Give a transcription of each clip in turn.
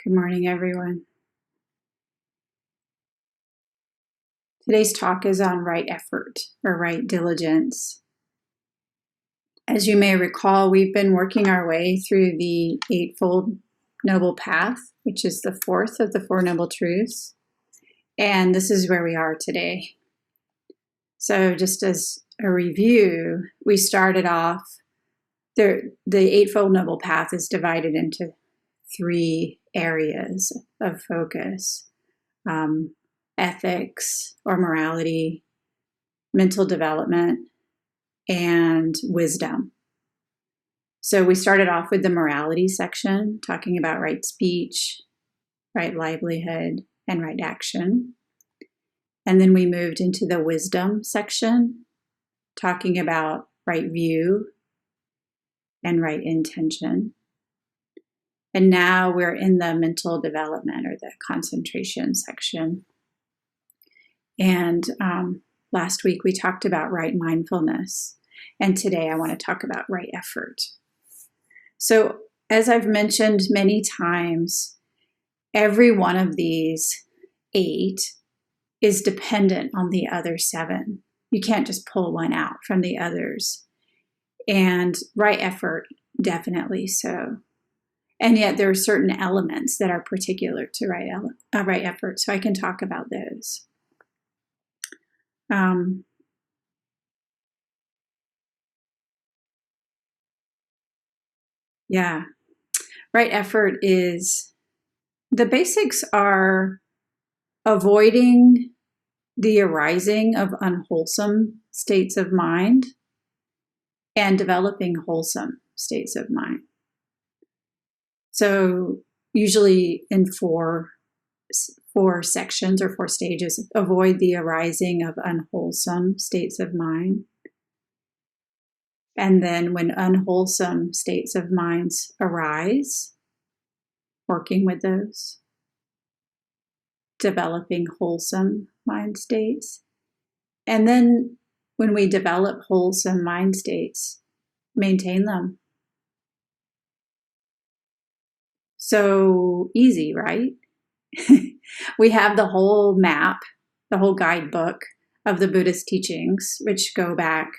Good morning, everyone. Today's talk is on right effort or right diligence. As you may recall, we've been working our way through the Eightfold Noble Path, which is the fourth of the Four Noble Truths. And this is where we are today. So just as a review, we started off, the Eightfold Noble Path is divided into three areas of focus. Ethics or morality, mental development, and wisdom. So we started off with the morality section, talking about right speech, right livelihood, and right action. And then we moved into the wisdom section, talking about right view and right intention. And now we're in the mental development or the concentration section. And last week we talked about right mindfulness, and today I want to talk about right effort. So as I've mentioned many times, every one of these 8 is dependent on the other 7. You can't just pull one out from the others. And right effort, definitely so. And yet there are certain elements that are particular to right effort, so I can talk about those. Right effort is, the basics are avoiding the arising of unwholesome states of mind and developing wholesome states of mind. So usually in four sections or 4 stages, avoid the arising of unwholesome states of mind. And then when unwholesome states of minds arise, working with those, developing wholesome mind states. And then when we develop wholesome mind states, maintain them. So easy, right? We have the whole map, the whole guidebook of the Buddhist teachings, which go back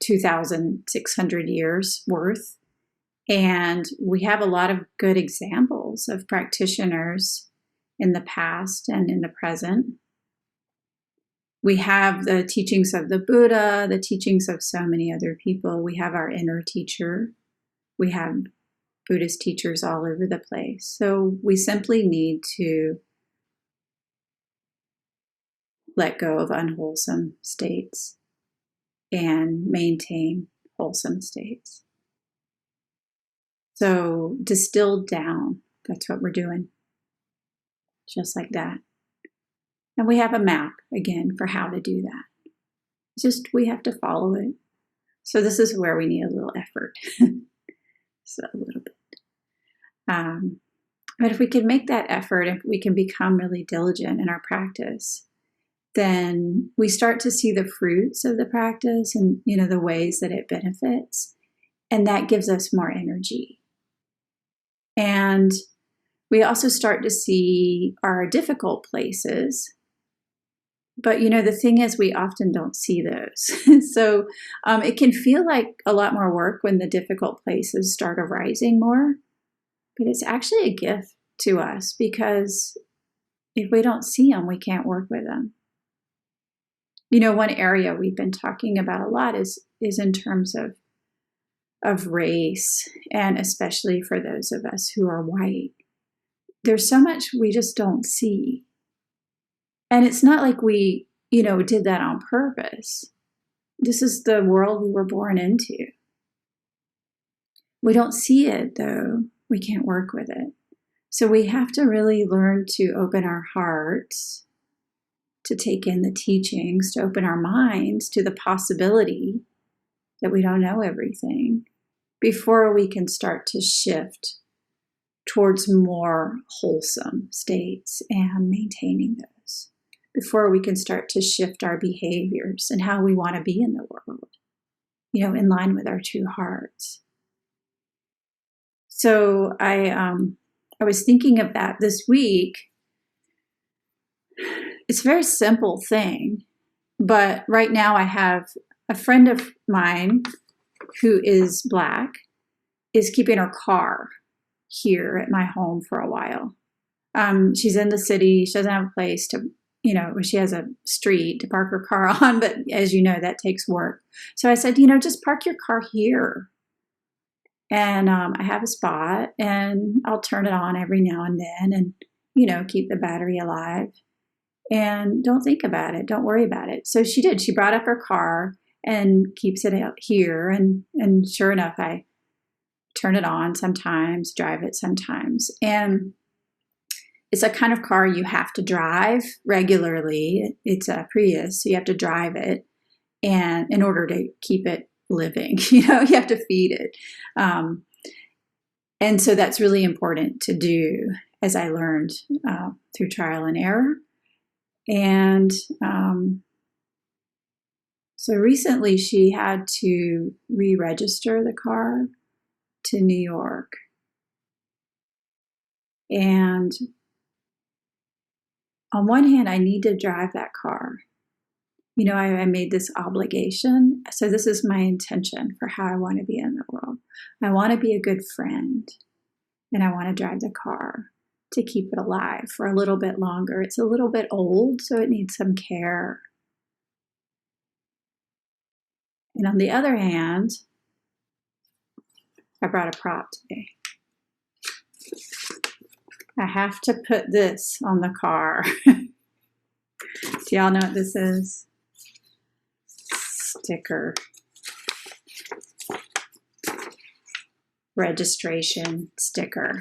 2,600 years worth. And we have a lot of good examples of practitioners in the past and in the present. We have the teachings of the Buddha, the teachings of so many other people. We have our inner teacher. We have Buddhist teachers all over the place. So we simply need to let go of unwholesome states and maintain wholesome states. So distilled down, that's what we're doing. Just like that. And we have a map, again, for how to do that. Just we have to follow it. So this is where we need a little effort. So a little bit. But if we can make that effort, if we can become really diligent in our practice, then we start to see the fruits of the practice and, the ways that it benefits. And that gives us more energy. And we also start to see our difficult places. But, the thing is, we often don't see those. So it can feel like a lot more work when the difficult places start arising more. But it's actually a gift to us, because if we don't see them, we can't work with them. One area we've been talking about a lot is in terms of race, and especially for those of us who are white. There's so much we just don't see. And it's not like we, did that on purpose. This is the world we were born into. We don't see it, though. We can't work with it. So we have to really learn to open our hearts to take in the teachings, to open our minds to the possibility that we don't know everything, before we can start to shift towards more wholesome states and maintaining those, before we can start to shift our behaviors and how we want to be in the world, in line with our true hearts. So I was thinking of that this week. It's a very simple thing, but right now I have a friend of mine who is Black is keeping her car here at my home for a while. She's in the city. She doesn't have a place to, she has a street to park her car on, but as you know, that takes work. So I said, just park your car here. And I have a spot and I'll turn it on every now and then and, keep the battery alive. And don't think about it. Don't worry about it. So she did. She brought up her car and keeps it out here. And sure enough, I turn it on sometimes, drive it sometimes. And it's a kind of car you have to drive regularly. It's a Prius, so you have to drive it. And in order to keep it living, you have to feed it. And so that's really important to do, as I learned through trial and error. And so recently she had to re-register the car to New York. And on one hand, I need to drive that car. I made this obligation. So this is my intention for how I want to be in the world. I want to be a good friend, and I want to drive the car to keep it alive for a little bit longer. It's a little bit old, so it needs some care. And on the other hand, I brought a prop today. I have to put this on the car. Do y'all know what this is? Sticker. Registration sticker.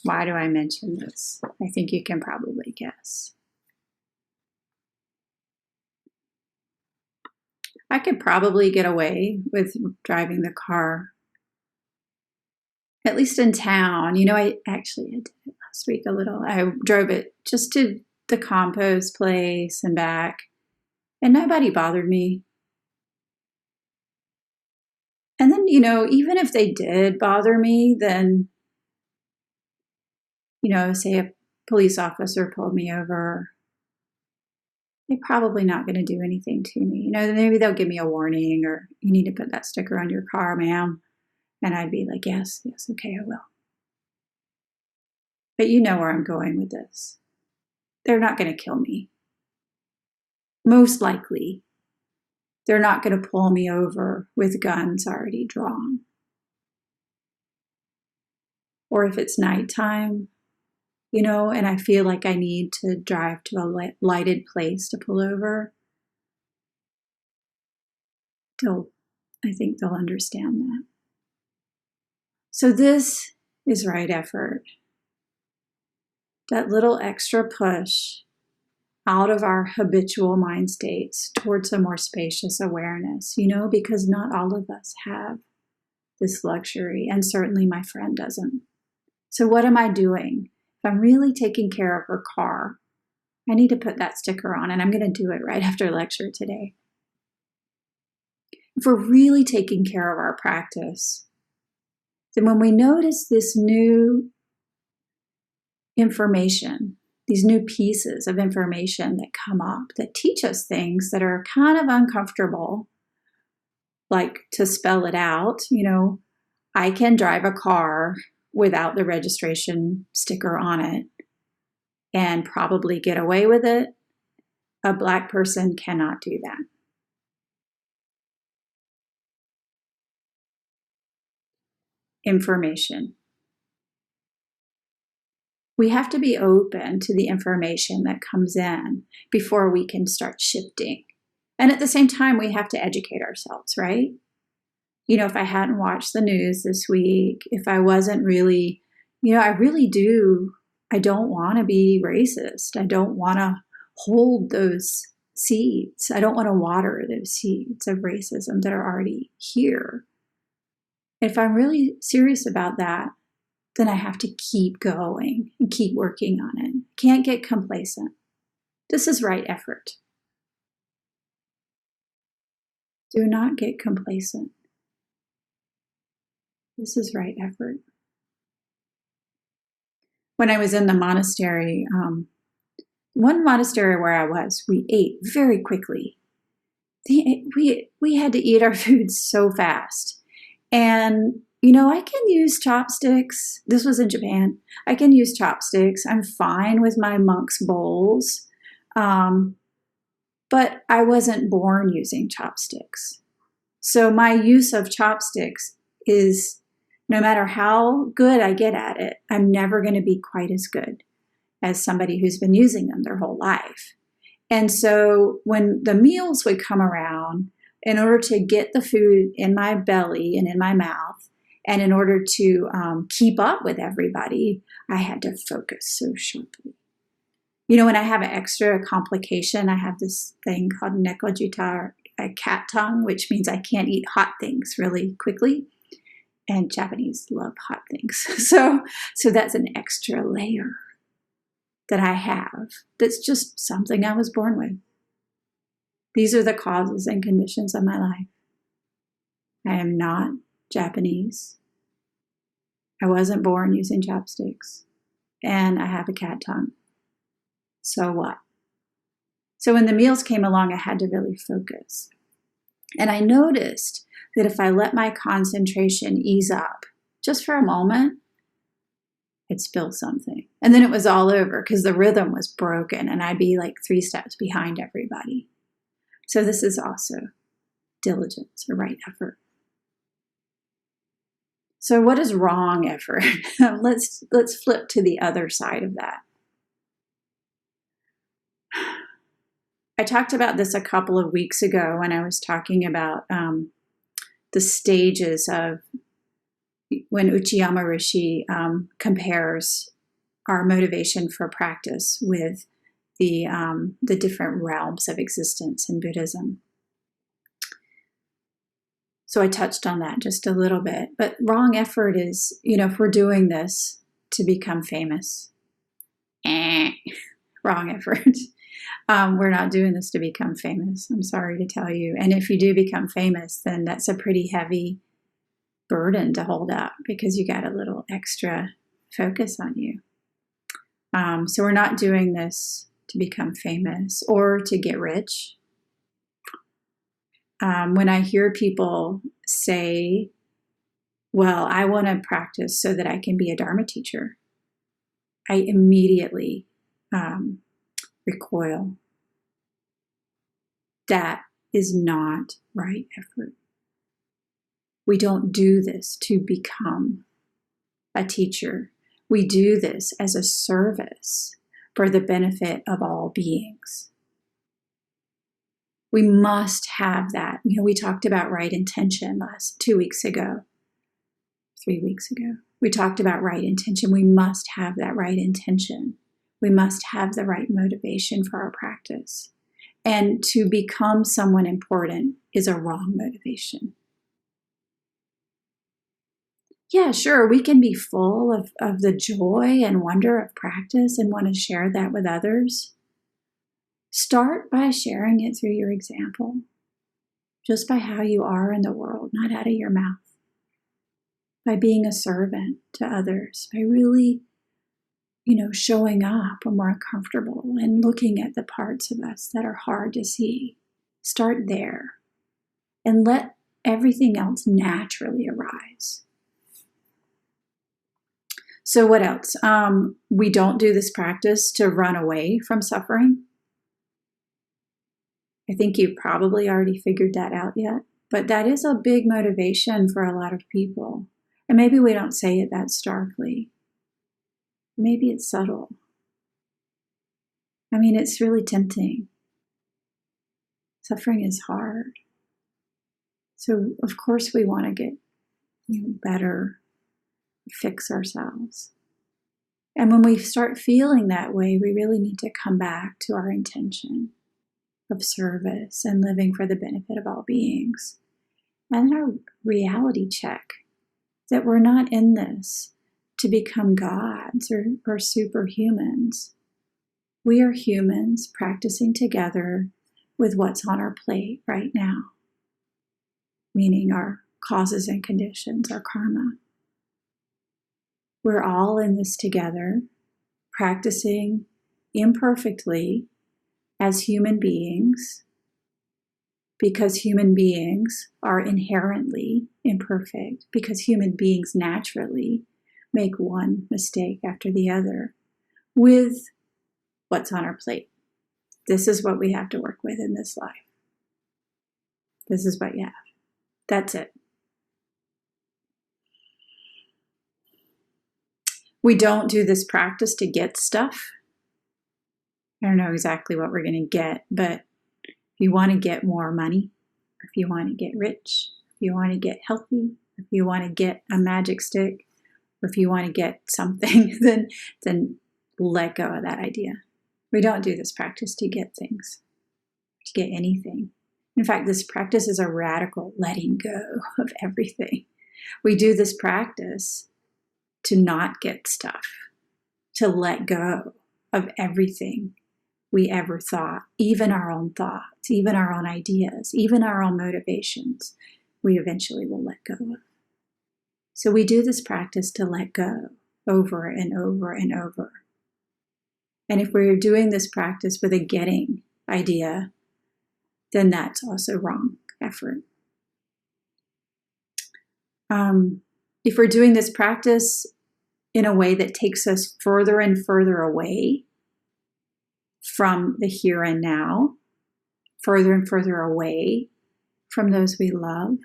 Why do I mention this? I think you can probably guess. I could probably get away with driving the car, at least in town. I did it last week a little. I drove it just to the compost place and back, and nobody bothered me. And then, even if they did bother me, then, say a police officer pulled me over, they're probably not going to do anything to me. Maybe they'll give me a warning, or you need to put that sticker on your car, ma'am. And I'd be like, yes, okay, I will. But you know where I'm going with this. They're not going to kill me. Most likely, they're not going to pull me over with guns already drawn. Or if it's nighttime, and I feel like I need to drive to a lighted place to pull over, I think they'll understand that. So this is right effort. That little extra push out of our habitual mind states towards a more spacious awareness, because not all of us have this luxury, and certainly my friend doesn't. So what am I doing? If I'm really taking care of her car, I need to put that sticker on, and I'm going to do it right after lecture today. If we're really taking care of our practice, then when we notice this new information, these new pieces of information that come up that teach us things that are kind of uncomfortable, like to spell it out, I can drive a car without the registration sticker on it and probably get away with it. A Black person cannot do that. Information. We have to be open to the information that comes in before we can start shifting. And at the same time, we have to educate ourselves, right? If I hadn't watched the news this week, if I wasn't really, I don't want to be racist. I don't want to hold those seeds. I don't want to water those seeds of racism that are already here. If I'm really serious about that, then I have to keep going and keep working on it. Can't get complacent. This is right effort. Do not get complacent. This is right effort. When I was in the monastery, one monastery where I was, we ate very quickly. We had to eat our food so fast. And, I can use chopsticks. This was in Japan. I can use chopsticks. I'm fine with my monk's bowls. But I wasn't born using chopsticks. So my use of chopsticks is, no matter how good I get at it, I'm never going to be quite as good as somebody who's been using them their whole life. And so when the meals would come around, in order to get the food in my belly and in my mouth, and in order to keep up with everybody, I had to focus so sharply. When I have an extra complication, I have this thing called nekojita, a cat tongue, which means I can't eat hot things really quickly. And Japanese love hot things. So that's an extra layer that I have. That's just something I was born with. These are the causes and conditions of my life. I am not Japanese. I wasn't born using chopsticks. And I have a cat tongue. So what? So when the meals came along, I had to really focus. And I noticed that if I let my concentration ease up just for a moment, I'd spill something. And then it was all over because the rhythm was broken and I'd be like 3 steps behind everybody. So this is also diligence or right effort. So what is wrong effort? Let's flip to the other side of that. I talked about this a couple of weeks ago when I was talking about the stages of when Uchiyama Rishi compares our motivation for practice with the different realms of existence in Buddhism. So I touched on that just a little bit. But wrong effort is, if we're doing this to become famous, wrong effort. We're not doing this to become famous. I'm sorry to tell you. And if you do become famous, then that's a pretty heavy burden to hold up because you got a little extra focus on you. So we're not doing this to become famous or to get rich. When I hear people say, well, I want to practice so that I can be a Dharma teacher, I immediately recoil. That is not right effort. We don't do this to become a teacher. We do this as a service for the benefit of all beings. We must have that. We talked about right intention 3 weeks ago. We talked about right intention. We must have that right intention. We must have the right motivation for our practice. And to become someone important is a wrong motivation. Yeah, sure, we can be full of the joy and wonder of practice and want to share that with others. Start by sharing it through your example, just by how you are in the world, not out of your mouth. By being a servant to others, by really, showing up when we're uncomfortable and looking at the parts of us that are hard to see. Start there and let everything else naturally arise. So what else? We don't do this practice to run away from suffering. I think you probably already figured that out yet, but that is a big motivation for a lot of people. And maybe we don't say it that starkly. Maybe it's subtle. It's really tempting. Suffering is hard. So of course we want to get better, fix ourselves. And when we start feeling that way, we really need to come back to our intention of service and living for the benefit of all beings. And our reality check that we're not in this to become gods or superhumans. We are humans practicing together with what's on our plate right now, meaning our causes and conditions, our karma. We're all in this together, practicing imperfectly as human beings, because human beings are inherently imperfect, because human beings naturally make one mistake after the other with what's on our plate. This is what we have to work with in this life. This is what you have. That's it. We don't do this practice to get stuff. I don't know exactly what we're going to get, but if you want to get more money, if you want to get rich, if you want to get healthy, if you want to get a magic stick, or if you want to get something, then let go of that idea. We don't do this practice to get things, to get anything. In fact, this practice is a radical letting go of everything. We do this practice to not get stuff, to let go of everything we ever thought, even our own thoughts, even our own ideas, even our own motivations, we eventually will let go of. So we do this practice to let go over and over and over. And if we're doing this practice with a getting idea, then that's also wrong effort. If we're doing this practice in a way that takes us further and further away from the here and now, further and further away from those we love,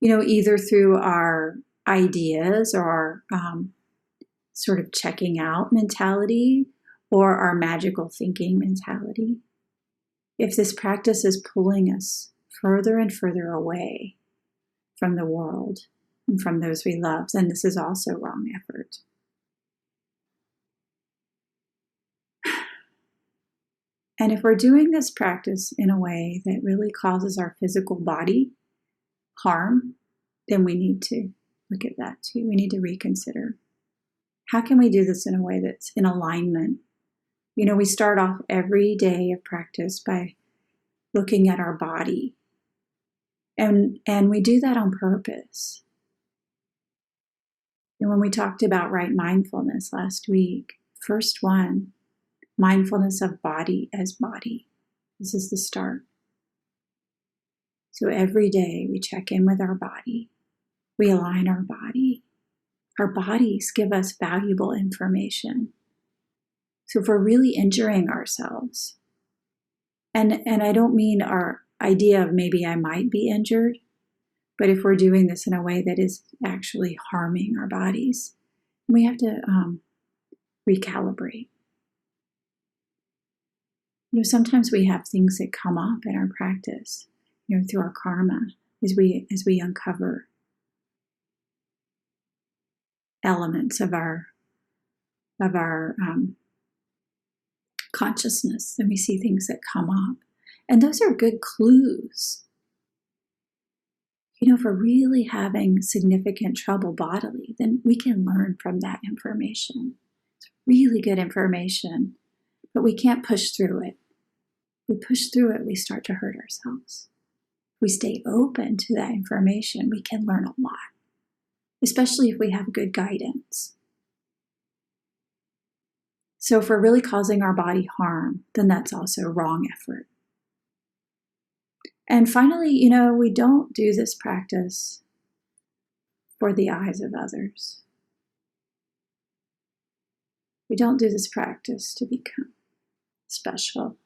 either through our ideas or our sort of checking out mentality or our magical thinking mentality. If this practice is pulling us further and further away from the world and from those we love, then this is also wrong effort. And if we're doing this practice in a way that really causes our physical body harm, then we need to look at that too. We need to reconsider. How can we do this in a way that's in alignment? We start off every day of practice by looking at our body. And we do that on purpose. And when we talked about right mindfulness last week, first one, mindfulness of body as body. This is the start. So every day we check in with our body. We align our body. Our bodies give us valuable information. So if we're really injuring ourselves, and I don't mean our idea of maybe I might be injured, but if we're doing this in a way that is actually harming our bodies, we have to recalibrate. Sometimes we have things that come up in our practice, through our karma, as we uncover elements of our consciousness, and we see things that come up, and those are good clues. If we're really having significant trouble bodily, then we can learn from that information. It's really good information, but we can't push through it. We push through it, we start to hurt ourselves. If we stay open to that information, we can learn a lot, especially if we have good guidance. So if we're really causing our body harm, then that's also wrong effort. And finally, we don't do this practice for the eyes of others. We don't do this practice to become special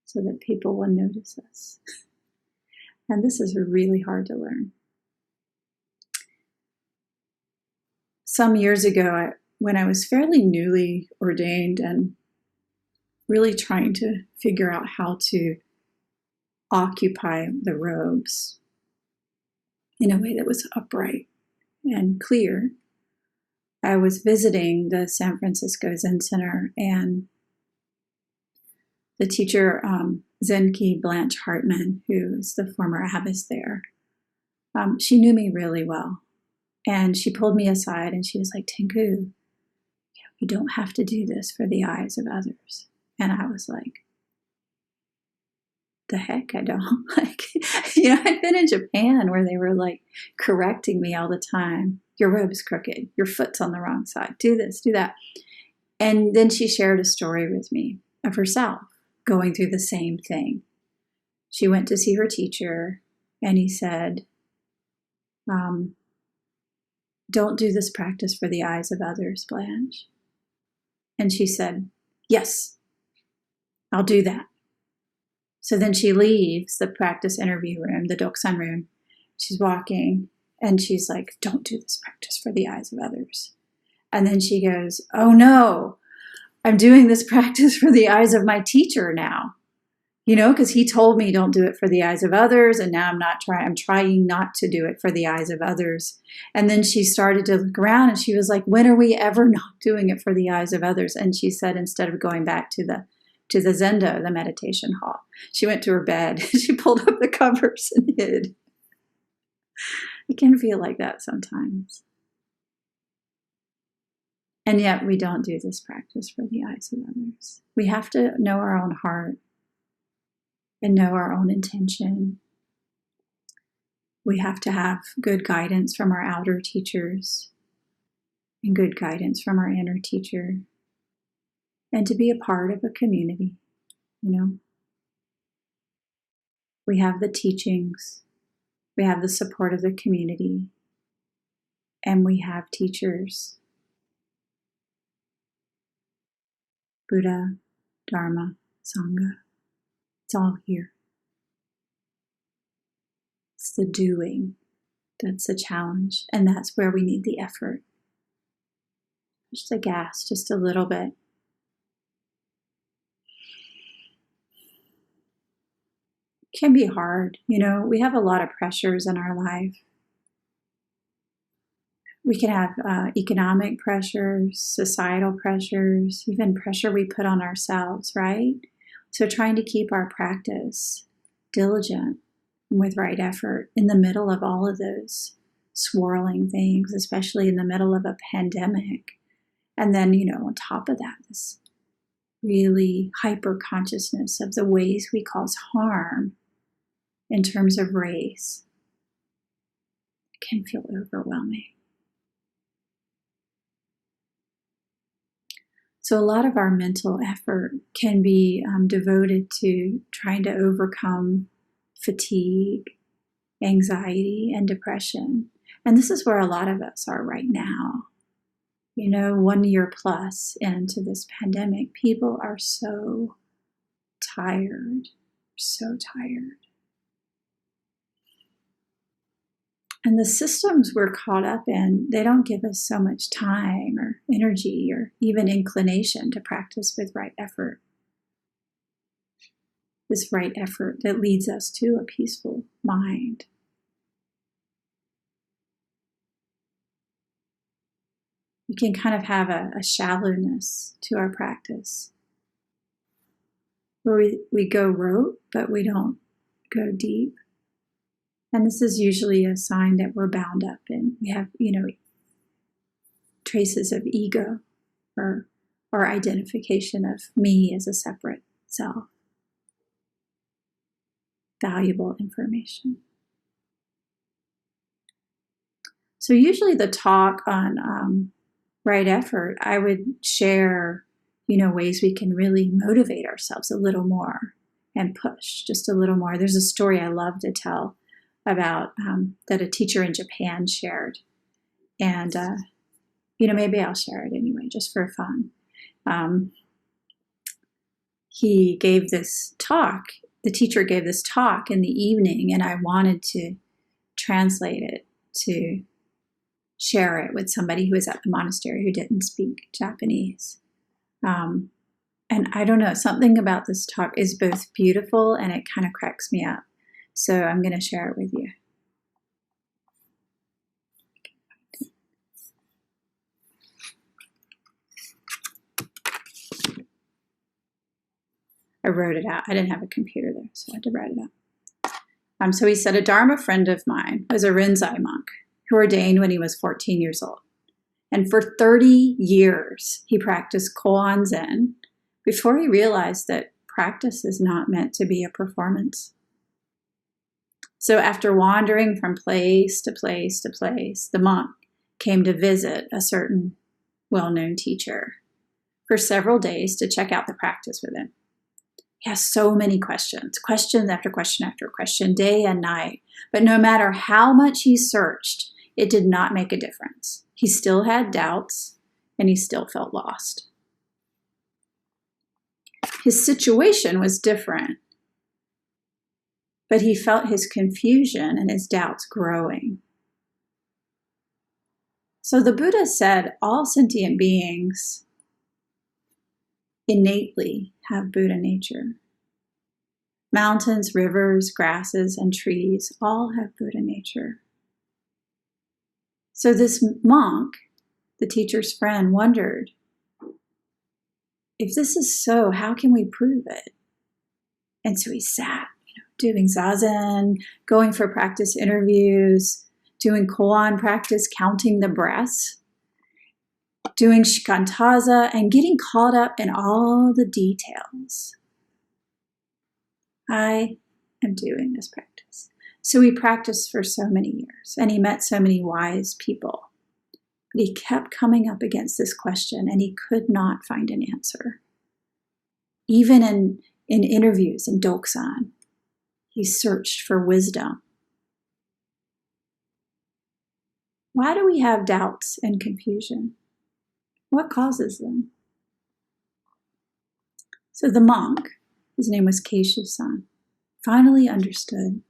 so that people will notice us. And this is really hard to learn. Some years ago, when I was fairly newly ordained and really trying to figure out how to occupy the robes in a way that was upright and clear, I was visiting the San Francisco Zen Center, and the teacher, Zenki Blanche Hartman, who is the former abbess there, she knew me really well. And she pulled me aside and she was like, Tinku, you don't have to do this for the eyes of others. And I was like, the heck I don't. I'd been in Japan where they were like correcting me all the time. your robe's crooked, your foot's on the wrong side, do this, do that. And then she shared a story with me of herself going through the same thing. She went to see her teacher, and he said, don't do this practice for the eyes of others, Blanche. And she said, yes, I'll do that. So then she leaves the practice interview room, the Doksan room. She's walking, and she's like, don't do this practice for the eyes of others. And then she goes, oh no, I'm doing this practice for the eyes of my teacher now. Because he told me don't do it for the eyes of others, and now I'm trying not to do it for the eyes of others. And then she started to look around, and she was like, when are we ever not doing it for the eyes of others? And she said, instead of going back to the zendo, the meditation hall, she went to her bed. She pulled up the covers and hid. It can feel like that sometimes. And yet we don't do this practice for the eyes of others. We have to know our own heart and know our own intention. We have to have good guidance from our outer teachers and good guidance from our inner teacher, and to be a part of a community. We have the teachings, we have the support of the community, and we have teachers. Buddha, Dharma, Sangha. It's all here. It's the doing that's the challenge, and that's where we need the effort. Push the gas just a little bit. It can be hard. We have a lot of pressures in our life. We can have economic pressures, societal pressures, even pressure we put on ourselves, right? So trying to keep our practice diligent and with right effort in the middle of all of those swirling things, especially in the middle of a pandemic. And then, on top of that, this really hyper consciousness of the ways we cause harm in terms of race. It can feel overwhelming. So a lot of our mental effort can be devoted to trying to overcome fatigue, anxiety, and depression. And this is where a lot of us are right now. 1 year plus into this pandemic, people are so tired, so tired. And the systems we're caught up in, they don't give us so much time or energy or even inclination to practice with right effort. This right effort that leads us to a peaceful mind. We can kind of have a shallowness to our practice, where we go rote, but we don't go deep. And this is usually a sign that we're bound up in. We have, traces of ego or identification of me as a separate self. Valuable information. So usually the talk on right effort, I would share, ways we can really motivate ourselves a little more and push just a little more. There's a story I love to tell about that a teacher in Japan shared. And, maybe I'll share it anyway, just for fun. He gave this talk, the teacher gave this talk in the evening, and I wanted to translate it, to share it with somebody who was at the monastery who didn't speak Japanese. And I don't know, something about this talk is both beautiful and it kind of cracks me up. So I'm going to share it with you. I wrote it out. I didn't have a computer there, so I had to write it out. So he said, a Dharma friend of mine was a Rinzai monk who ordained when he was 14 years old. And for 30 years, he practiced koan zen before he realized that practice is not meant to be a performance. So after wandering from place to place to place, the monk came to visit a certain well-known teacher for several days to check out the practice with him. He has so many questions, question after question after question, day and night. But no matter how much he searched, it did not make a difference. He still had doubts, and he still felt lost. His situation was different, but he felt his confusion and his doubts growing. So the Buddha said all sentient beings innately have Buddha nature. Mountains, rivers, grasses, and trees all have Buddha nature. So this monk, the teacher's friend, wondered, if this is so, how can we prove it? And so he sat, doing zazen, going for practice interviews, doing koan practice, counting the breaths, doing shikantaza, and getting caught up in all the details. I am doing this practice. So he practiced for so many years, and he met so many wise people. But he kept coming up against this question, and he could not find an answer. Even in interviews in Doksan, he searched for wisdom. Why do we have doubts and confusion? What causes them? So the monk, his name was Keishu-san, finally understood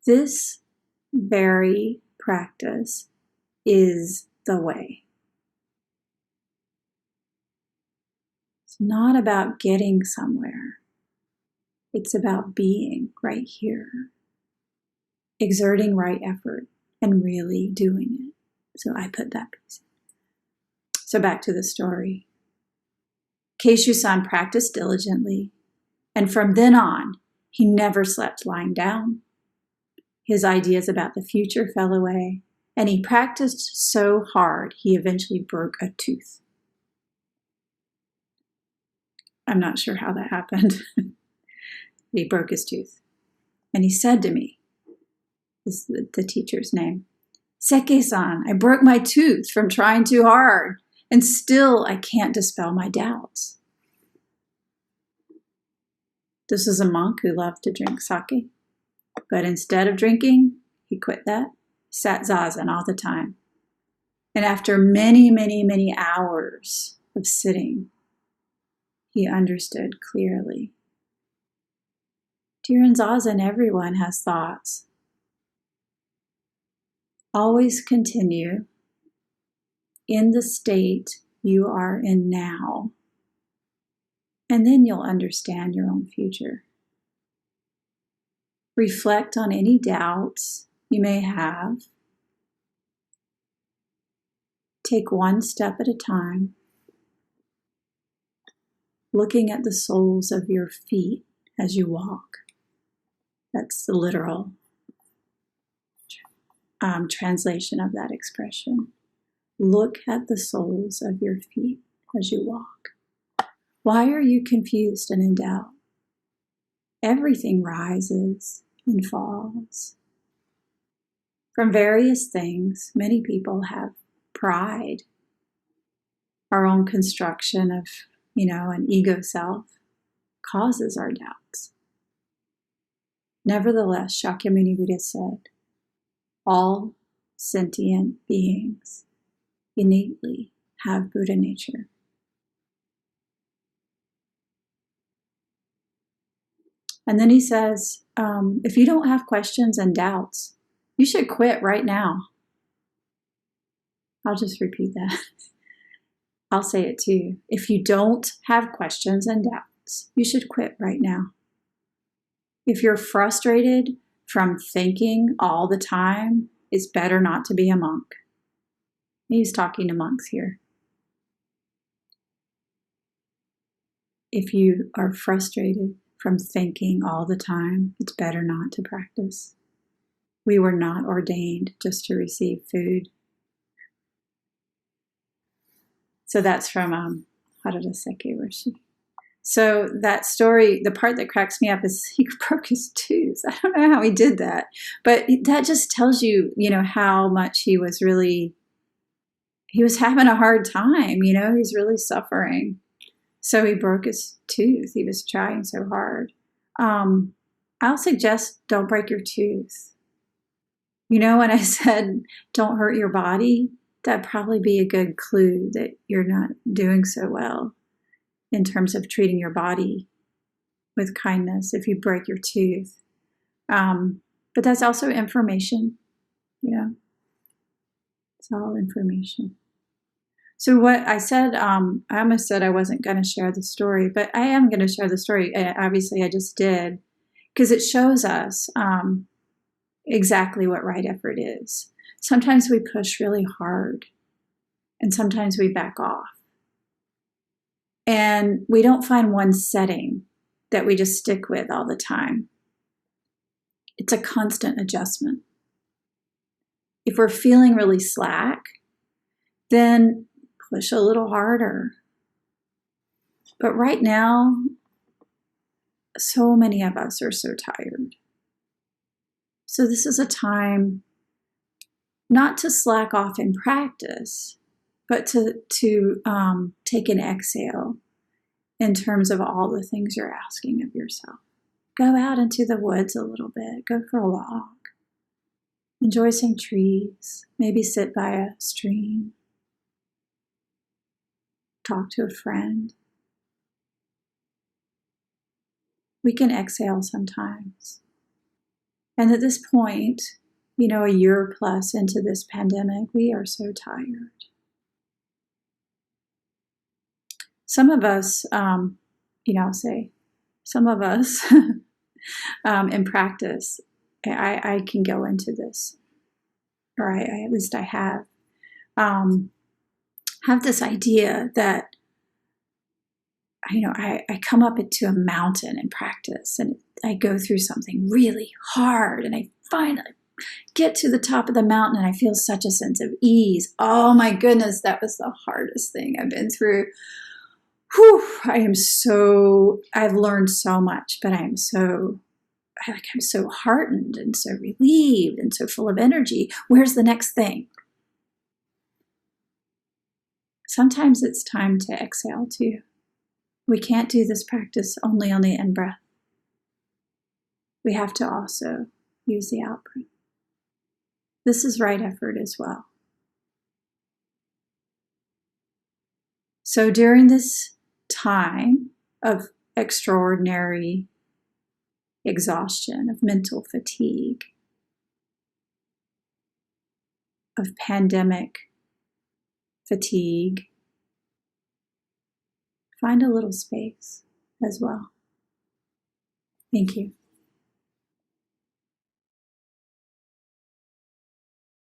this very practice is the way. It's not about getting somewhere. It's about being right here, exerting right effort, and really doing it. So I put that piece. So back to the story. Keishu-san practiced diligently, and from then on, he never slept lying down. His ideas about the future fell away, and he practiced so hard he eventually broke a tooth. I'm not sure how that happened. He broke his tooth. And he said to me, this is the teacher's name, "Seke-san, I broke my tooth from trying too hard, and still I can't dispel my doubts." This is a monk who loved to drink sake, but instead of drinking, he quit that, sat zazen all the time. And after many, many, many hours of sitting, he understood clearly. During zazen, everyone has thoughts. Always continue in the state you are in now, and then you'll understand your own future. Reflect on any doubts you may have. Take one step at a time, looking at the soles of your feet as you walk. That's the literal translation of that expression. Look at the soles of your feet as you walk. Why are you confused and in doubt? Everything rises and falls. From various things, many people have pride, our own construction of, an ego self causes our doubts. Nevertheless, Shakyamuni Buddha said, all sentient beings innately have Buddha nature. And then he says, if you don't have questions and doubts, you should quit right now. I'll just repeat that. I'll say it too. If you don't have questions and doubts, you should quit right now. If you're frustrated from thinking all the time, it's better not to be a monk. He's talking to monks here. If you are frustrated from thinking all the time, it's better not to practice. We were not ordained just to receive food. So that's from Harada Seke Roshi. So that story, the part that cracks me up is he broke his tooth. I don't know how he did that, but that just tells you, how much he was having a hard time, he's really suffering. So he broke his tooth. He was trying so hard. I'll suggest don't break your tooth. When I said don't hurt your body, that'd probably be a good clue that you're not doing so well in terms of treating your body with kindness if you break your tooth. But that's also information. It's all information. So what I said, I almost said I wasn't going to share the story, but I am going to share the story. Obviously, I just did, because it shows us exactly what right effort is. Sometimes we push really hard, and sometimes we back off. And we don't find one setting that we just stick with all the time. It's a constant adjustment. If we're feeling really slack, then push a little harder. But right now, so many of us are so tired. So this is a time not to slack off in practice, but to take an exhale in terms of all the things you're asking of yourself. Go out into the woods a little bit. Go for a walk. Enjoy some trees. Maybe sit by a stream. Talk to a friend. We can exhale sometimes. And at this point, a year plus into this pandemic, we are so tired. Some of us, I'll say, some of us in practice, I can go into this, or at least I have this idea that, I come up into a mountain in practice and I go through something really hard and I finally get to the top of the mountain and I feel such a sense of ease. Oh my goodness, that was the hardest thing I've been through. Whew, I've learned so much, but I'm so heartened and so relieved and so full of energy. Where's the next thing? Sometimes it's time to exhale too. We can't do this practice only on the in-breath. We have to also use the out-breath. This is right effort as well. So during this time of extraordinary exhaustion, of mental fatigue, of pandemic fatigue, find a little space as well. Thank you.